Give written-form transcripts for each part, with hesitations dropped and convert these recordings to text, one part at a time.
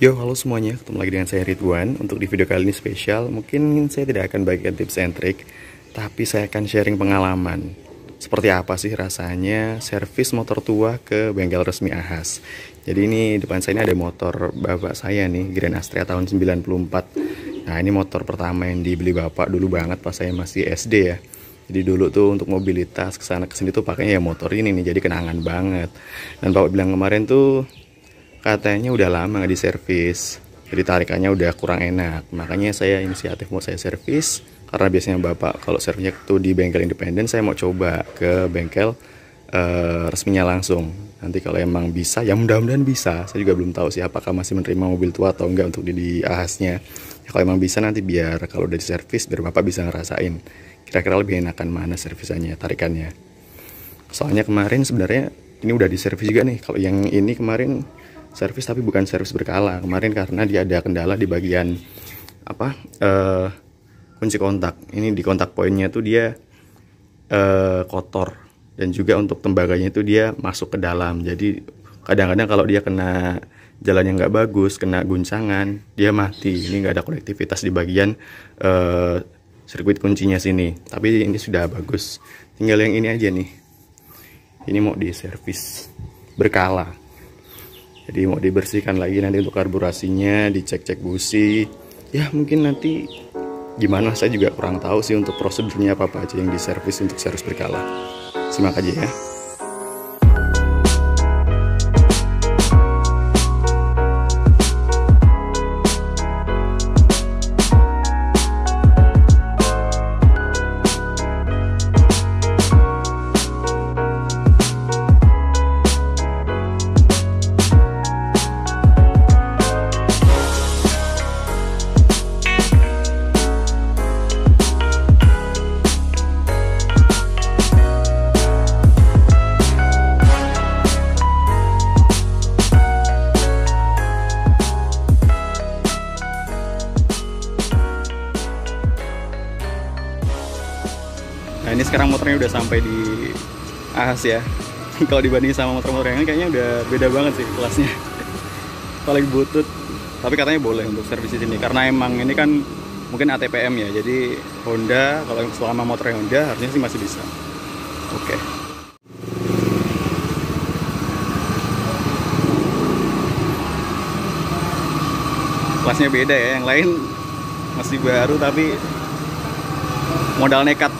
Yo, halo semuanya, ketemu lagi dengan saya Ridwan. Untuk di video kali ini spesial, mungkin saya tidak akan bagikan tips and trick, tapi saya akan sharing pengalaman. Seperti apa sih rasanya servis motor tua ke bengkel resmi Ahas. Jadi ini depan saya ini ada motor bapak saya nih, Grand Astrea tahun 94. Nah, ini motor pertama yang dibeli bapak dulu banget pas saya masih SD ya. Jadi dulu tuh untuk mobilitas kesana kesini tuh pakainya ya motor ini nih, jadi kenangan banget. Dan bapak bilang kemarin tuh katanya udah lama nggak diservis, jadi tarikannya udah kurang enak. Makanya saya inisiatif mau saya servis, karena biasanya bapak kalau servisnya tuh di bengkel independen, saya mau coba ke bengkel resminya langsung. Nanti kalau emang bisa, ya mudah-mudahan bisa. Saya juga belum tahu sih apakah masih menerima mobil tua atau enggak untuk di Ahasnya. Ya, kalau emang bisa nanti biar kalau udah diservis, biar bapak bisa ngerasain kira-kira lebih enakan mana servisannya, tarikannya. Soalnya kemarin sebenarnya ini udah diservis juga nih. Kalau yang ini kemarin servis tapi bukan servis berkala kemarin, karena dia ada kendala di bagian kunci kontak. Ini di kontak poinnya tuh dia kotor, dan juga untuk tembaganya itu dia masuk ke dalam. Jadi kadang-kadang kalau dia kena jalan yang nggak bagus, kena guncangan, dia mati. Ini nggak ada konektivitas di bagian sirkuit kuncinya sini. Tapi ini sudah bagus, tinggal yang ini aja nih, ini mau diservis berkala. Jadi mau dibersihkan lagi nanti untuk karburasinya, dicek-cek busi. Ya mungkin nanti gimana, saya juga kurang tahu sih untuk prosedurnya apa aja yang diservis untuk servis berkala. Simak aja ya. Nah, ini sekarang motornya udah sampai di Ahas ya. Kalau dibanding sama motor-motor yang lain kayaknya udah beda banget sih kelasnya. Paling butut. Tapi katanya boleh untuk servis di sini karena emang ini kan mungkin ATPM ya. Jadi Honda, kalau selama motornya Honda harusnya sih masih bisa. Oke. Kelasnya beda ya. Yang lain masih baru tapi modal nekat.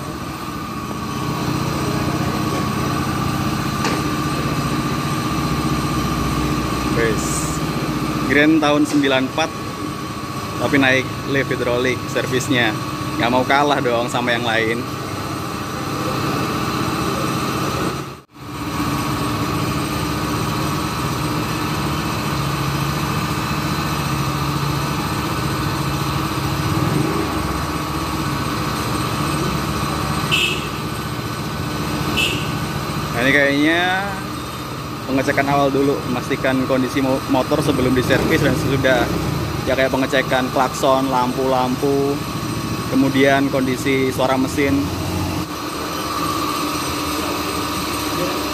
Grand tahun 94 tapi naik lift hidrolik servisnya, nggak mau kalah dong sama yang lain. Nah, ini kayaknya pengecekan awal dulu, memastikan kondisi motor sebelum diservis dan sesudah. Ya kayak pengecekan klakson, lampu-lampu, kemudian kondisi suara mesin.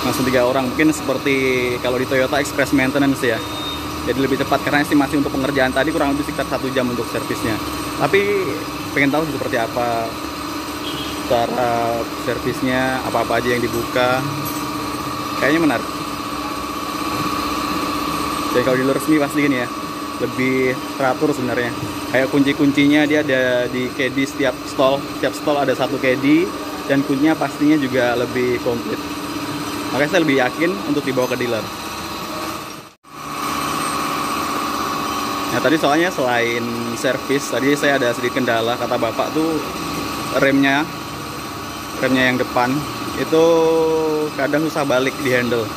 Langsung 3 orang, mungkin seperti kalau di Toyota Express Maintenance ya. Jadi lebih cepat karena estimasi untuk pengerjaan tadi kurang lebih sekitar 1 jam untuk servisnya. Tapi pengen tahu seperti apa cara servisnya, apa-apa aja yang dibuka. Kayaknya menarik. Jadi kalau di luar resmi pasti gini ya, lebih teratur sebenarnya. Kayak kunci-kuncinya dia ada di kedi setiap stall ada 1 kedi, dan kuncinya pastinya juga lebih komplit. Makanya saya lebih yakin untuk dibawa ke dealer. Nah tadi soalnya selain servis, tadi saya ada sedikit kendala, kata bapak tuh remnya yang depan itu kadang susah balik di handle.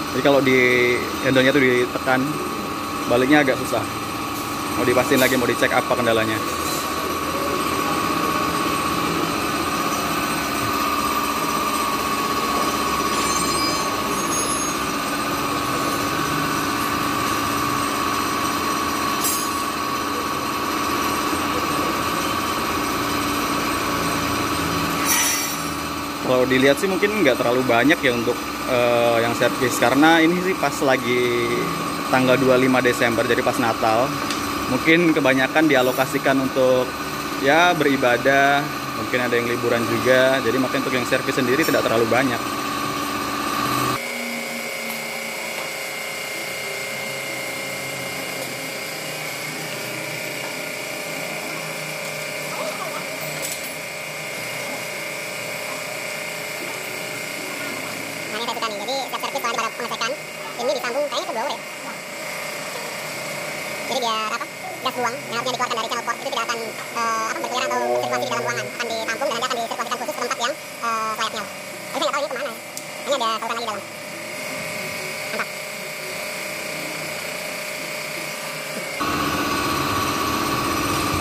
Jadi kalau di handle-nya tuh ditekan, baliknya agak susah. Mau dipastiin lagi, mau dicek apa kendalanya. Kalau dilihat sih mungkin nggak terlalu banyak ya untuk yang servis, karena ini sih pas lagi tanggal 25 Desember, jadi pas Natal. Mungkin kebanyakan dialokasikan untuk ya beribadah, mungkin ada yang liburan juga, jadi makanya untuk yang servis sendiri tidak terlalu banyak. Nah, ini saya suka nih. Jadi setiap servis kalau ada pengecekan, ini disambung kayaknya ke blower ya. Jadi biar apa? Gas buang yang harusnya dikeluarkan dari channel port itu tidak akan berkeliaran atau sirkulasi di dalam ruangan, akan ditampung dan nanti akan disirkulasikan khusus ke tempat yang selayaknya. Tapi saya nggak tahu ini kemana. Ini ada saluran lagi di dalam. Mantap.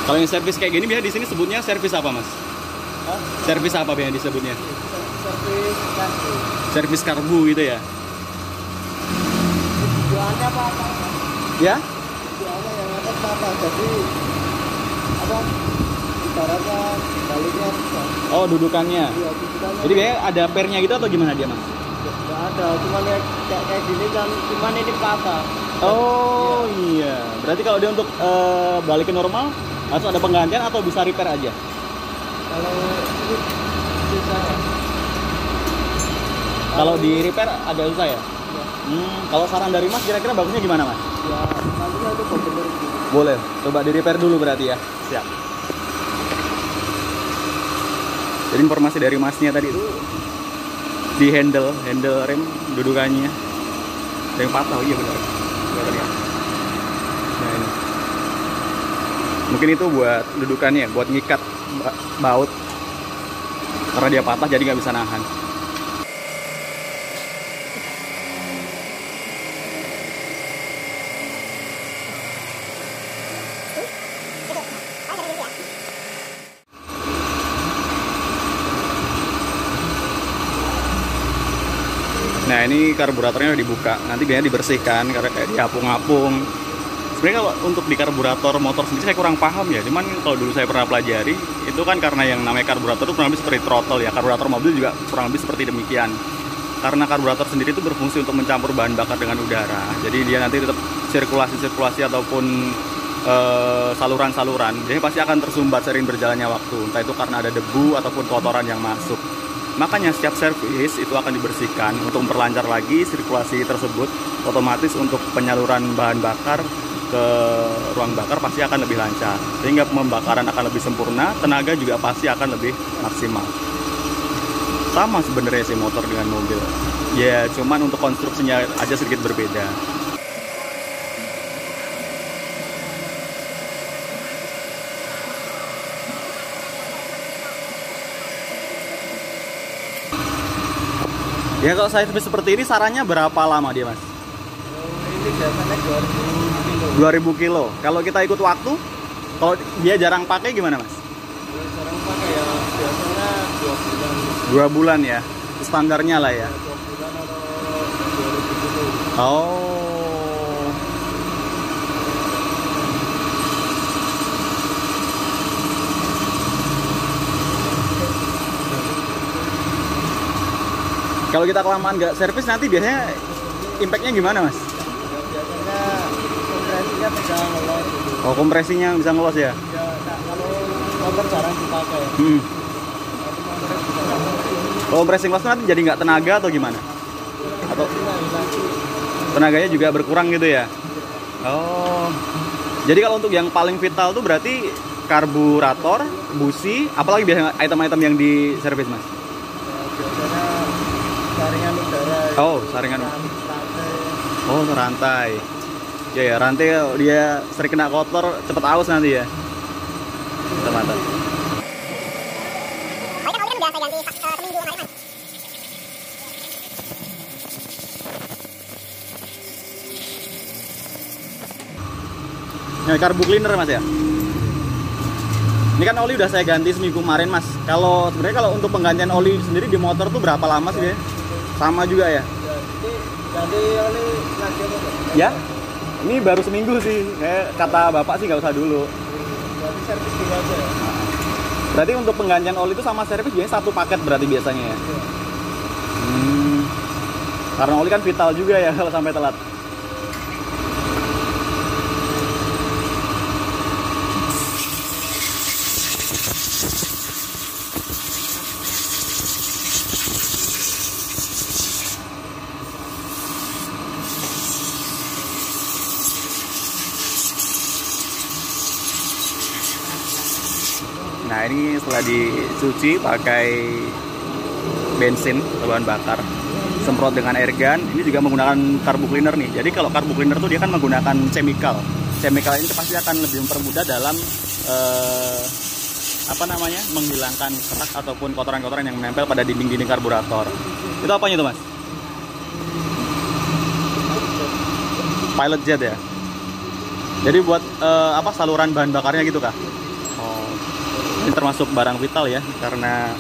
Kalau yang servis kayak gini biasanya di sini sebutnya servis apa, Mas? Servis apa biasanya disebutnya? Servis karbu. Servis karbu gitu ya? Tujuannya apa? Ya? Tujuannya yang atas apa? Jadi apa? Ibaratnya baliknya. Oh, dudukannya. Iya, tujuannya. Jadi biasanya ada pernya gitu atau gimana dia, Mas? Nggak ada, cuma lihat kayak gini kan, cuman ini patah. Oh iya. Berarti kalau dia untuk balik ke normal harus ada penggantian atau bisa repair aja? Kalau ini susah ya. Kalau di repair agak susah ya? Ya, Kalau saran dari Mas kira-kira bagusnya gimana, Mas? ya nantinya itu benar gitu. Boleh. Coba di repair dulu berarti ya. Siap. Jadi informasi dari Masnya tadi itu di handle rem dudukannya ada yang patah. Oh iya benar. Lihat. Nah ini. Mungkin itu buat dudukannya, buat ngikat baut. Karena dia patah jadi nggak bisa nahan. Nah ini karburatornya udah dibuka, nanti biasanya dibersihkan karena kayak diapung-apung. Sebenarnya kalau untuk di karburator motor sendiri saya kurang paham ya, cuman kalau dulu saya pernah pelajari itu kan karena yang namanya karburator itu kurang lebih seperti throttle ya, karburator mobil juga kurang lebih seperti demikian. Karena karburator sendiri itu berfungsi untuk mencampur bahan bakar dengan udara, jadi dia nanti tetap sirkulasi ataupun saluran-saluran, jadi pasti akan tersumbat seiring berjalannya waktu, entah itu karena ada debu ataupun kotoran yang masuk. Makanya setiap servis itu akan dibersihkan untuk memperlancar lagi sirkulasi tersebut. Otomatis untuk penyaluran bahan bakar ke ruang bakar pasti akan lebih lancar, sehingga pembakaran akan lebih sempurna, tenaga juga pasti akan lebih maksimal. Sama sebenarnya sih motor dengan mobil. Ya cuman untuk konstruksinya aja sedikit berbeda. Ya kalau servis seperti ini sarannya berapa lama dia, Mas? Ini biasanya 2000 kilo. Kalau kita ikut waktu, kalau dia jarang pakai gimana, Mas? Kalau jarang pakai ya biasanya 2 bulan. 2 bulan ya, standarnya lah ya. 2 bulan atau 2000 kilo. Oh. Kalau kita kelamaan nggak servis nanti biasanya impactnya gimana, Mas? Biasanya kompresinya bisa ngelos gitu. Oh, kompresinya bisa ngelos ya? Ya, nah, kalau motor jarang dipakai. Hmm. Tapi motornya bisa ngelos. Kalau kompresi ngelos nanti jadi nggak tenaga atau gimana? Atau tenaganya juga berkurang gitu ya? Oh. Jadi kalau untuk yang paling vital tuh berarti karburator, busi, apalagi biasanya item-item yang di servis, Mas? Ya, biasanya saringan udara. Oh, saringan. Rantai. Oh, rantai. Ya, rantai dia sering kena kotor, cepet aus nanti ya. Mantap. Oli kan biasa ganti seminggu hari, Mas. Ini karbu cleaner, Mas ya. Ini kan oli udah saya ganti seminggu kemarin, Mas. Kalau sebenarnya kalau untuk penggantian oli sendiri di motor tuh berapa lama sih, ya? Sama juga ya? Ya, ini ganti oli lagi apa, Pak? Ya. Ini baru seminggu sih. Kayak kata Bapak sih nggak usah dulu. Berarti servis dulu aja ya? Berarti untuk penggantian oli itu sama servis biasanya satu paket berarti biasanya ya? Iya. Karena oli kan vital juga ya kalau sampai telat. Nah ini setelah dicuci pakai bensin atau bahan bakar, semprot dengan air gun. Ini juga menggunakan carbo cleaner nih. Jadi kalau carbo cleaner tuh dia kan menggunakan chemical ini pasti akan lebih mempermudah dalam menghilangkan kerak ataupun kotoran-kotoran yang menempel pada dinding-dinding karburator. Itu apanya itu, Mas? Pilot jet ya. Jadi buat saluran bahan bakarnya gitu kah? Oh, ini termasuk barang vital ya, karena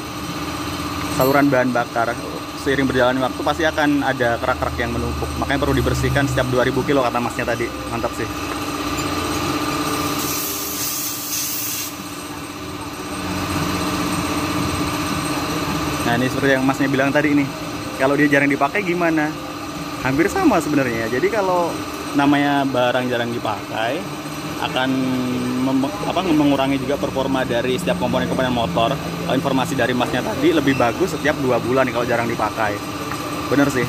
saluran bahan bakar seiring berjalannya waktu pasti akan ada kerak-kerak yang menumpuk. Makanya perlu dibersihkan setiap 2000 kilo kata Masnya tadi. Mantap sih. Nah ini seperti yang Masnya bilang tadi nih, kalau dia jarang dipakai gimana? Hampir sama sebenarnya. Jadi kalau namanya barang jarang dipakai akan mengurangi juga performa dari setiap komponen-komponen motor. Informasi dari Masnya tadi lebih bagus setiap 2 bulan nih kalau jarang dipakai. Bener sih.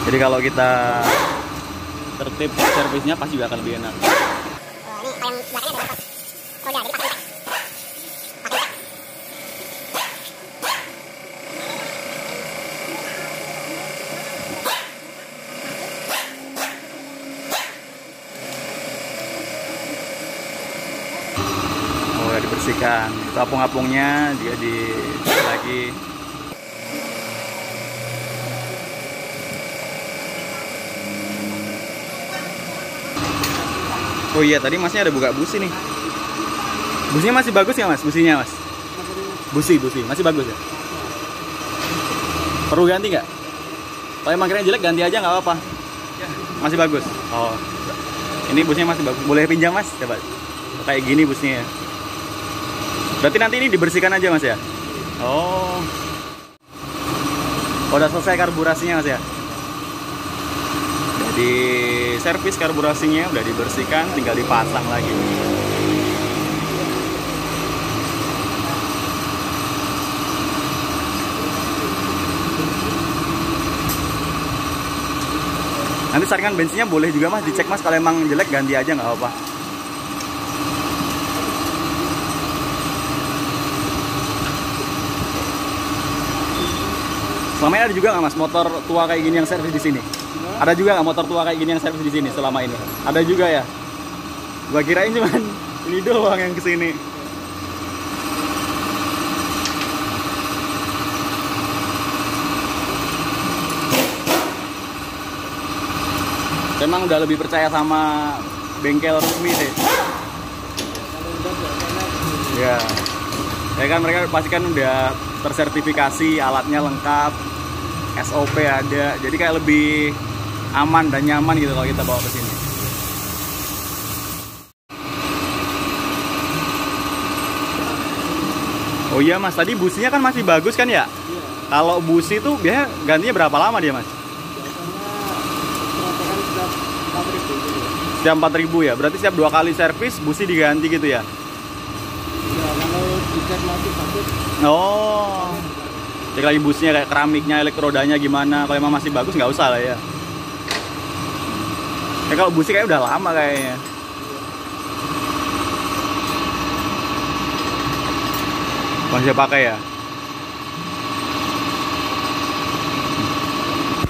Jadi kalau kita tertib servisnya pasti juga akan lebih enak. Dibersihkan, itu apung-apungnya dia dicek lagi. Oh iya, tadi Masnya ada buka busi nih. Businya masih bagus ya Mas? Businya Mas? Busi masih bagus ya? Perlu ganti nggak? Kalau emang kira jelek ganti aja nggak apa-apa. Masih bagus. Oh, ini busnya masih bagus. Boleh pinjam Mas? Coba. Kayak gini busnya ya. Berarti nanti ini dibersihkan aja Mas ya? Oh, udah selesai karburasinya Mas ya? Jadi servis karburasinya udah dibersihkan, tinggal dipasang lagi. Nanti saringan bensinnya boleh juga Mas dicek Mas, kalau emang jelek ganti aja nggak apa-apa. Selama ini ada juga nggak Mas motor tua kayak gini yang servis di sini? Ada juga nggak motor tua kayak gini yang servis di sini selama ini? Ada juga ya? Gua kirain cuman ini doang yang kesini. Memang udah lebih percaya sama bengkel resmi deh. Ya, ya kan mereka pasti kan udah tersertifikasi, alatnya lengkap, SOP ada, jadi kayak lebih aman dan nyaman gitu kalau kita bawa ke sini. Oh iya Mas, tadi businya kan masih bagus kan ya? Iya. Kalau busi itu biasanya gantinya berapa lama dia Mas? Setiap 4.000 ya? Berarti setiap 2 kali servis busi diganti gitu ya? Ya, kalau dicat masih bagus. Oh, cek lagi busnya kayak keramiknya, elektrodanya gimana. Kalau emang masih bagus nggak usah lah ya. Kalau busi kayak udah lama kayaknya. Masih pakai ya.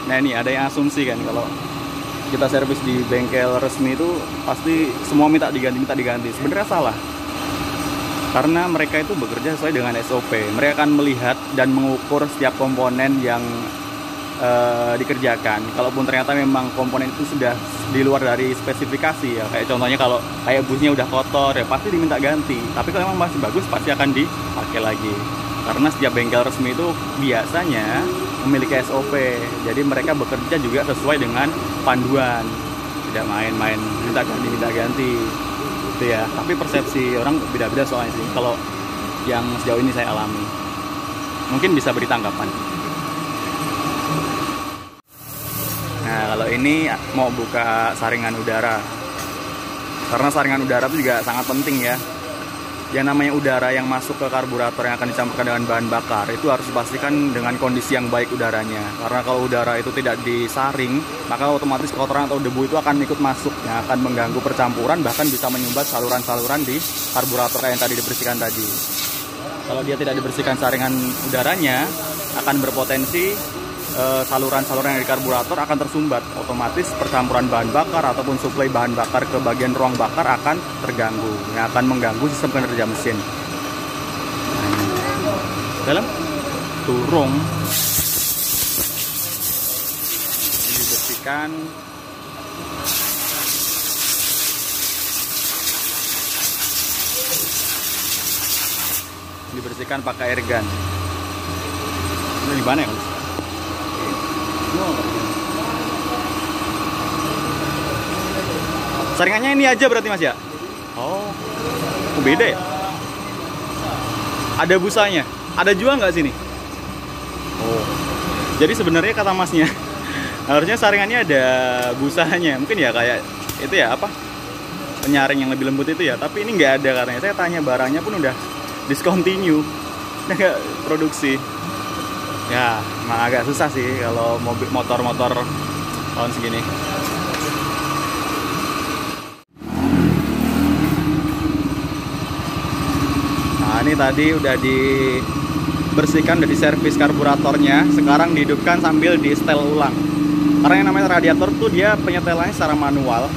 Nah ini ada yang asumsi kan kalau kita servis di bengkel resmi itu pasti semua minta diganti. Sebenarnya salah. Karena mereka itu bekerja sesuai dengan SOP. Mereka akan melihat dan mengukur setiap komponen yang dikerjakan. Kalaupun ternyata memang komponen itu sudah di luar dari spesifikasi ya, kayak contohnya kalau kayak busnya udah kotor ya pasti diminta ganti. Tapi kalau memang masih bagus pasti akan dipakai lagi. Karena setiap bengkel resmi itu biasanya memiliki SOP. Jadi mereka bekerja juga sesuai dengan panduan. Tidak main-main minta ganti. Ya, tapi persepsi orang beda-beda soalnya sih. Kalau yang sejauh ini saya alami, mungkin bisa beri tanggapan. Nah, kalau ini mau buka saringan udara, karena saringan udara itu juga sangat penting ya. yang namanya udara yang masuk ke karburator yang akan dicampurkan dengan bahan bakar itu harus dipastikan dengan kondisi yang baik udaranya. Karena kalau udara itu tidak disaring, maka otomatis kotoran atau debu itu akan ikut masuk, yang akan mengganggu percampuran, bahkan bisa menyumbat saluran-saluran di karburator kayak yang tadi dibersihkan tadi. Kalau dia tidak dibersihkan saringan udaranya, akan berpotensi saluran-saluran yang di karburator akan tersumbat. Otomatis percampuran bahan bakar ataupun suplai bahan bakar ke bagian ruang bakar akan terganggu, yang akan mengganggu sistem kinerja mesin. Dalam turung dibersihkan. Dibersihkan pakai air gun. Ini di mana ya, Mas? Saringannya ini aja berarti, Mas ya? Oh, beda ya? Ada busanya? Ada juga nggak sini? Oh, jadi sebenarnya kata Masnya harusnya saringannya ada busanya. Mungkin ya kayak itu ya, apa, penyaring yang lebih lembut itu ya. Tapi ini nggak ada katanya. Saya tanya, barangnya pun udah discontinue, nggak produksi. Ya, emang agak susah sih kalau motor-motor tahun segini. Nah, ini tadi udah dibersihkan, udah diservis karburatornya. Sekarang dihidupkan sambil di setel ulang. Karena yang namanya radiator tuh dia penyetelannya secara manual.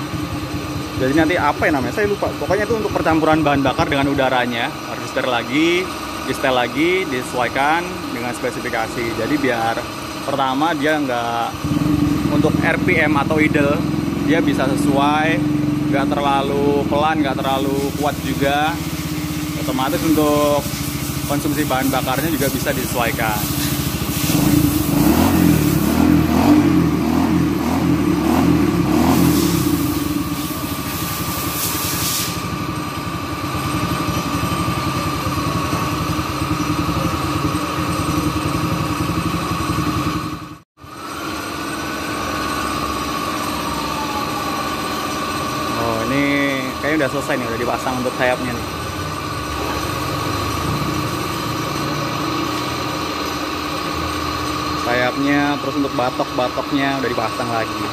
Jadi nanti apa ya namanya? Saya lupa. Pokoknya itu untuk percampuran bahan bakar dengan udaranya harus di-setel lagi, disesuaikan dengan spesifikasi. Jadi biar pertama dia nggak, untuk RPM atau idle dia bisa sesuai, nggak terlalu pelan, nggak terlalu kuat juga. Otomatis untuk konsumsi bahan bakarnya juga bisa disesuaikan. Kayaknya udah selesai nih, udah dipasang untuk sayapnya nih. Sayapnya, terus untuk batok-batoknya udah dipasang lagi.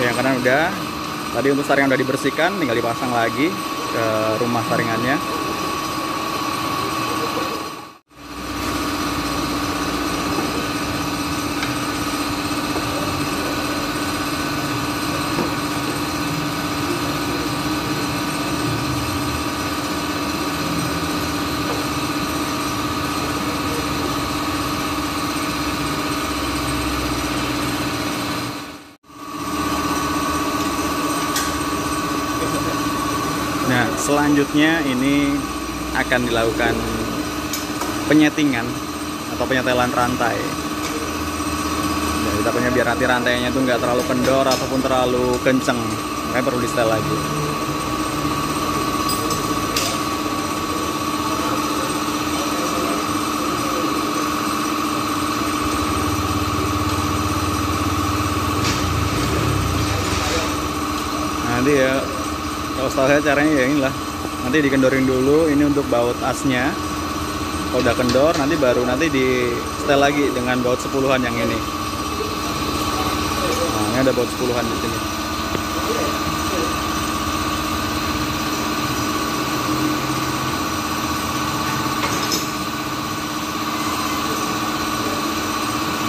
Yang kanan udah. Tadi untuk saringan udah dibersihkan, tinggal dipasang lagi ke rumah saringannya. Nah, selanjutnya ini akan dilakukan penyetingan atau penyetelan rantai. Nah, kita punya biar nanti rantainya itu nggak terlalu kendor ataupun terlalu kenceng, makanya perlu disetel lagi. Nanti ya, kalau setahu saya caranya ya inilah, nanti dikendorin dulu ini untuk baut asnya. Kalau udah kendor nanti baru di setel lagi dengan baut 10-an yang ini. Nah, ini ada baut 10-an di sini.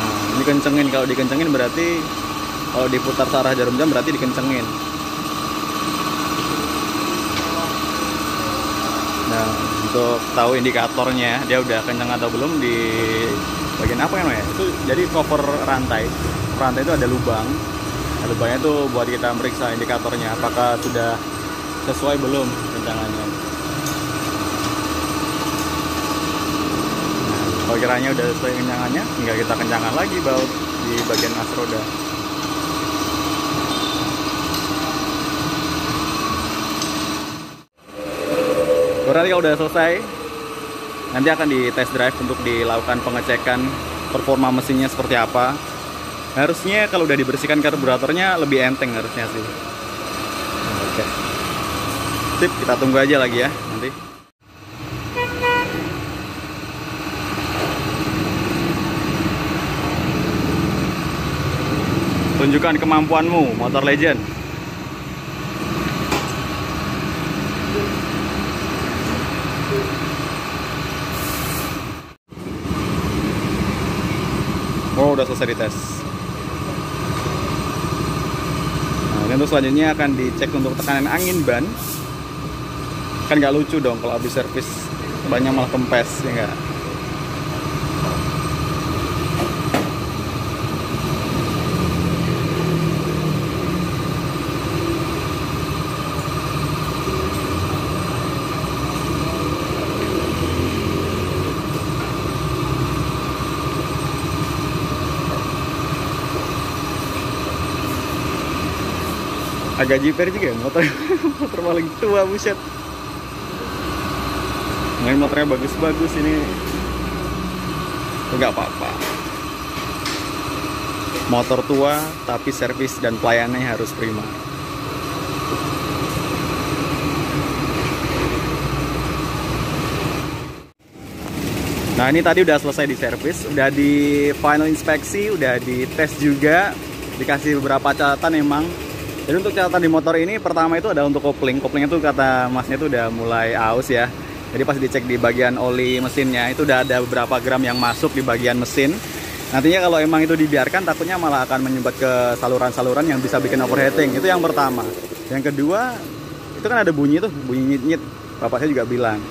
Nah, ini kencengin, kalau dikencengin berarti kalau diputar searah jarum jam berarti dikencengin. Nah, untuk tahu indikatornya dia udah kenceng atau belum di bagian apa namanya? Itu jadi cover rantai. Rantai itu ada lubang. Depannya tuh buat kita meriksa indikatornya apakah sudah sesuai belum kencangannya. Kalau kiranya udah sesuai kencangannya, tinggal kita kencangkan lagi baut di bagian as roda. Berarti kalau udah selesai, nanti akan di test drive untuk dilakukan pengecekan performa mesinnya seperti apa. Harusnya kalau udah dibersihkan karburatornya lebih enteng harusnya sih. Oke. Sip, kita tunggu aja lagi ya nanti. Tunjukkan kemampuanmu, motor legend. Oh, udah selesai dites. Nah, untuk selanjutnya akan dicek untuk tekanan angin ban. Kan nggak lucu dong kalau habis servis bannya malah kempes, ya nggak? Agak jiper juga ya motor. Motor paling tua, buset. Nah, motornya bagus-bagus ini. Enggak apa-apa. Motor tua tapi servis dan pelayanannya harus prima. Nah, ini tadi udah selesai di servis, udah di final inspeksi, udah di tes juga, dikasih beberapa catatan emang. Jadi untuk catatan di motor ini pertama itu ada untuk kopling. Koplingnya tuh kata masnya tuh udah mulai aus ya. Jadi pas dicek di bagian oli mesinnya itu udah ada beberapa gram yang masuk di bagian mesin. Nantinya kalau emang itu dibiarkan takutnya malah akan menyumbat ke saluran-saluran yang bisa bikin overheating. Itu yang pertama. Yang kedua, itu kan ada bunyi tuh, bunyi nyit-nyit. Bapak saya juga bilang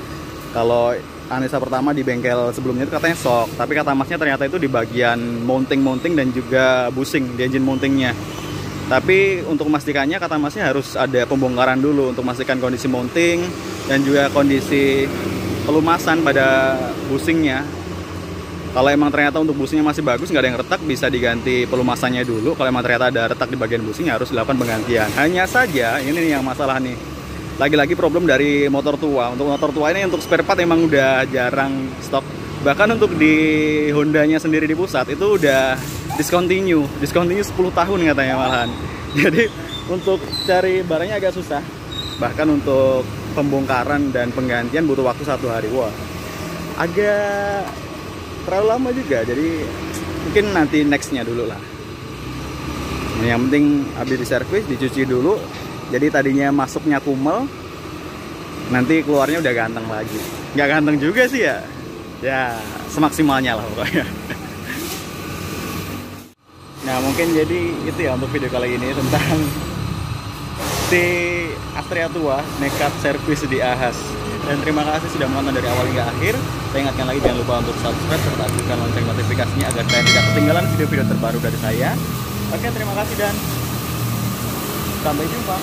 kalau analisa pertama di bengkel sebelumnya itu katanya shock, tapi kata masnya ternyata itu di bagian mounting dan juga busing di engine mountingnya. Tapi untuk memastikannya kata masnya harus ada pembongkaran dulu untuk memastikan kondisi mounting dan juga kondisi pelumasan pada busingnya. Kalau emang ternyata untuk busingnya masih bagus, nggak ada yang retak, bisa diganti pelumasannya dulu. Kalau emang ternyata ada retak di bagian busing, harus dilakukan penggantian. Hanya saja ini nih yang masalah nih. Lagi-lagi problem dari motor tua. Untuk motor tua ini untuk spare part emang udah jarang stok. Bahkan untuk di Hondanya sendiri di pusat itu udah discontinue 10 tahun katanya malahan. Jadi untuk cari barangnya agak susah. Bahkan untuk pembongkaran dan penggantian butuh waktu 1 hari. Wah, agak terlalu lama juga. Jadi mungkin nanti nextnya dulu lah. Yang penting habis diservis, dicuci dulu. Jadi tadinya masuknya kumel, nanti keluarnya udah ganteng lagi. Nggak ganteng juga sih ya. Ya semaksimalnya lah pokoknya. Nah mungkin jadi itu ya untuk video kali ini tentang si Astrea tua nekat servis di Ahas. Dan terima kasih sudah menonton dari awal hingga akhir. Saya ingatkan lagi jangan lupa untuk subscribe serta aktifkan lonceng notifikasinya agar kalian tidak ketinggalan video-video terbaru dari saya. Oke, terima kasih dan sampai jumpa.